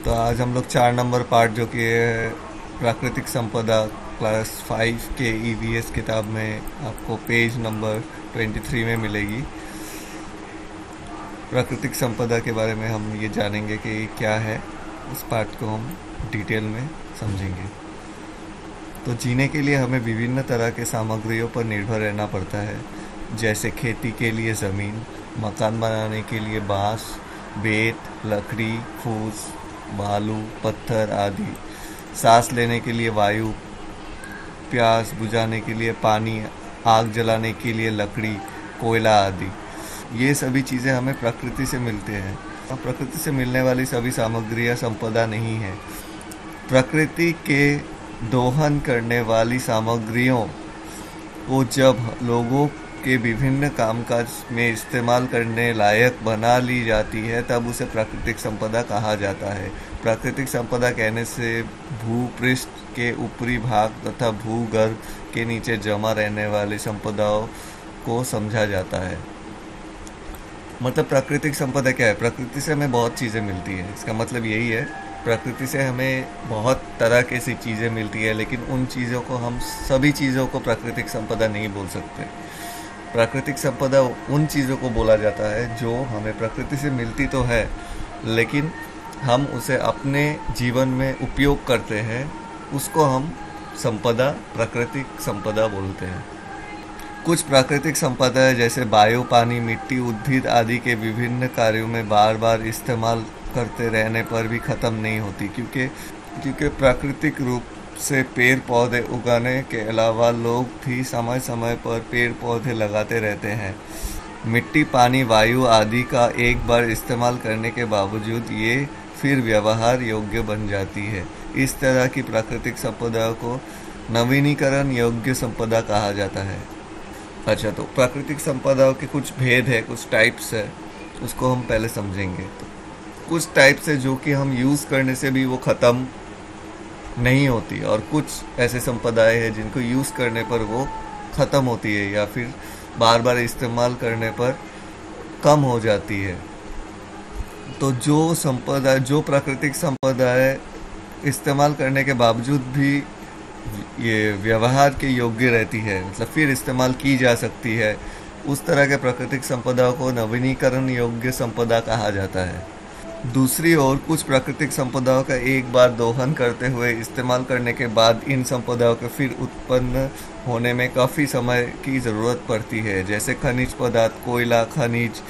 तो आज हम लोग 4 नंबर पार्ट जो कि है प्राकृतिक संपदा क्लास 5 के ईवीएस किताब में आपको पेज नंबर 23 में मिलेगी। प्राकृतिक संपदा के बारे में हम ये जानेंगे कि क्या है। उस पार्ट को हम डिटेल में समझेंगे। तो जीने के लिए हमें विभिन्न तरह के सामग्रियों पर निर्भर रहना पड़ता है, जैसे खेती के लिए ज़मीन, मकान बनाने के लिए बांस, बेत, लकड़ी, फूस, बालू, पत्थर आदि, सांस लेने के लिए वायु, प्यास बुझाने के लिए पानी, आग जलाने के लिए लकड़ी, कोयला आदि। ये सभी चीज़ें हमें प्रकृति से मिलते हैं। प्रकृति से मिलने वाली सभी सामग्रियां संपदा नहीं है। प्रकृति के दोहन करने वाली सामग्रियों को जब लोगों के विभिन्न कामकाज में इस्तेमाल करने लायक बना ली जाती है तब उसे प्राकृतिक संपदा कहा जाता है। प्राकृतिक संपदा कहने से भूपृष्ठ के ऊपरी भाग तथा भूगर्भ के नीचे जमा रहने वाली संपदाओं को समझा जाता है। मतलब प्राकृतिक संपदा क्या है? प्रकृति से हमें बहुत चीज़ें मिलती हैं, इसका मतलब यही है। प्रकृति से हमें बहुत तरह की सी चीज़ें मिलती है, लेकिन उन चीज़ों को हम सभी चीज़ों को प्राकृतिक संपदा नहीं बोल सकते। प्राकृतिक संपदा उन चीज़ों को बोला जाता है जो हमें प्रकृति से मिलती तो है, लेकिन हम उसे अपने जीवन में उपयोग करते हैं, उसको हम संपदा, प्राकृतिक संपदा बोलते हैं। कुछ प्राकृतिक संपदा है जैसे वायु, पानी, मिट्टी, उद्भिद आदि के विभिन्न कार्यों में बार बार इस्तेमाल करते रहने पर भी ख़त्म नहीं होती, क्योंकि प्राकृतिक रूप से पेड़ पौधे उगाने के अलावा लोग भी समय समय पर पेड़ पौधे लगाते रहते हैं। मिट्टी, पानी, वायु आदि का एक बार इस्तेमाल करने के बावजूद ये फिर व्यवहार योग्य बन जाती है। इस तरह की प्राकृतिक संपदा को नवीनीकरण योग्य संपदा कहा जाता है। अच्छा, तो प्राकृतिक संपदाओं के कुछ भेद है, कुछ टाइप्स है, उसको हम पहले समझेंगे। तो कुछ टाइप्स है जो कि हम यूज़ करने से भी वो ख़त्म नहीं होती, और कुछ ऐसे संपदाएं हैं जिनको यूज़ करने पर वो ख़त्म होती है या फिर बार बार इस्तेमाल करने पर कम हो जाती है। तो जो प्राकृतिक संपदा है इस्तेमाल करने के बावजूद भी ये व्यवहार के योग्य रहती है, मतलब फिर इस्तेमाल की जा सकती है, उस तरह के प्राकृतिक संपदाओं को नवीनीकरण योग्य संपदा कहा जाता है। दूसरी ओर कुछ प्राकृतिक संपदाओं का एक बार दोहन करते हुए इस्तेमाल करने के बाद इन संपदाओं के फिर उत्पन्न होने में काफ़ी समय की ज़रूरत पड़ती है, जैसे खनिज पदार्थ, कोयला, खनिज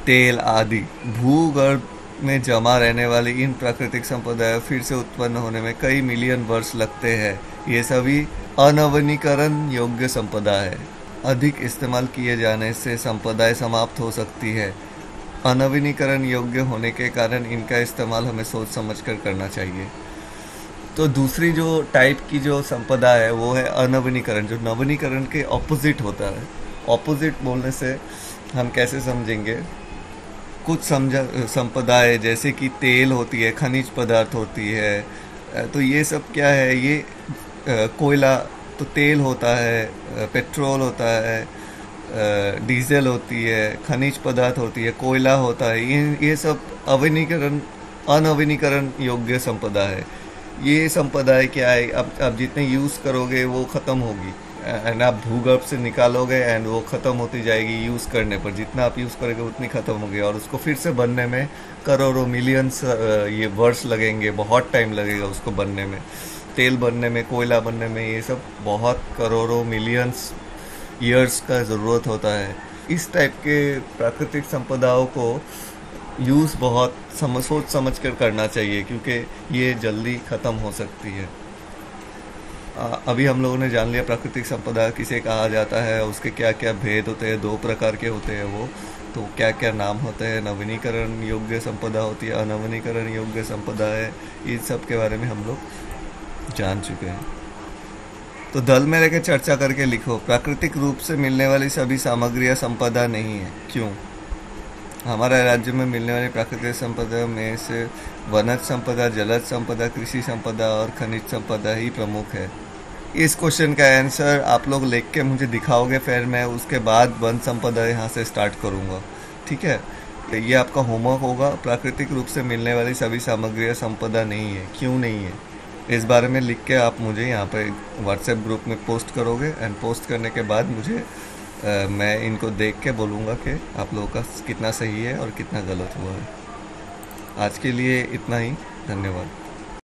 तेल आदि। भूगर्भ में जमा रहने वाली इन प्राकृतिक संपदाएं फिर से उत्पन्न होने में कई मिलियन वर्ष लगते हैं। ये सभी अनवीनीकरण योग्य संपदा है। अधिक इस्तेमाल किए जाने से संपदाएं समाप्त हो सकती है। अनवीनीकरण योग्य होने के कारण इनका इस्तेमाल हमें सोच समझकर करना चाहिए। तो दूसरी जो टाइप की जो संपदा है वो है अनवीनीकरण, जो नवीनीकरण के ऑपोजिट होता है। ऑपोजिट बोलने से हम कैसे समझेंगे? कुछ संपदाएं जैसे कि तेल होती है, खनिज पदार्थ होती है, तो ये सब क्या है? ये कोयला तो तेल होता है, पेट्रोल होता है, डीजल होती है, खनिज पदार्थ होती है, कोयला होता है। ये सब अनवीनीकरण योग्य संपदा है। ये संपदाएं क्या है? अब जितने यूज़ करोगे वो ख़त्म होगी, एंड आप भूगर्भ से निकालोगे एंड वो ख़त्म होती जाएगी यूज़ करने पर। जितना आप यूज़ करोगे उतनी ख़त्म होगी, और उसको फिर से बनने में करोड़ों मिलियंस ये वर्ष लगेंगे, बहुत टाइम लगेगा उसको बनने में। तेल बनने में, कोयला बनने में, ये सब बहुत करोड़ों मिलियंस ईयर्स का ज़रूरत होता है। इस टाइप के प्राकृतिक संपदाओं को यूज़ बहुत सोच समझ कर करना चाहिए, क्योंकि ये जल्दी ख़त्म हो सकती है। अभी हम लोगों ने जान लिया प्राकृतिक संपदा किसे कहा जाता है, उसके क्या क्या भेद होते हैं, 2 प्रकार के होते हैं वो, तो क्या क्या नाम होते हैं। नवीनीकरण योग्य संपदा होती है, अनवीनीकरण योग्य संपदा है। इन सब के बारे में हम लोग जान चुके हैं। तो दल में रहकर चर्चा करके लिखो। प्राकृतिक रूप से मिलने वाली सभी सामग्रियां संपदा नहीं है। क्यों? हमारे राज्य में मिलने वाली प्राकृतिक संपदा में से वनज संपदा, जलज संपदा, कृषि संपदा और खनिज संपदा ही प्रमुख है। इस क्वेश्चन का आंसर आप लोग लिख के मुझे दिखाओगे, फिर मैं उसके बाद वन संपदा यहाँ से स्टार्ट करूँगा। ठीक है? ये आपका होमवर्क होगा। प्राकृतिक रूप से मिलने वाली सभी सामग्रियाँ संपदा नहीं है, क्यों नहीं है, इस बारे में लिख के आप मुझे यहाँ पे व्हाट्सएप ग्रुप में पोस्ट करोगे। एंड पोस्ट करने के बाद मुझे मैं इनको देख के बोलूँगा कि आप लोगों का कितना सही है और कितना गलत हुआ है। आज के लिए इतना ही। धन्यवाद।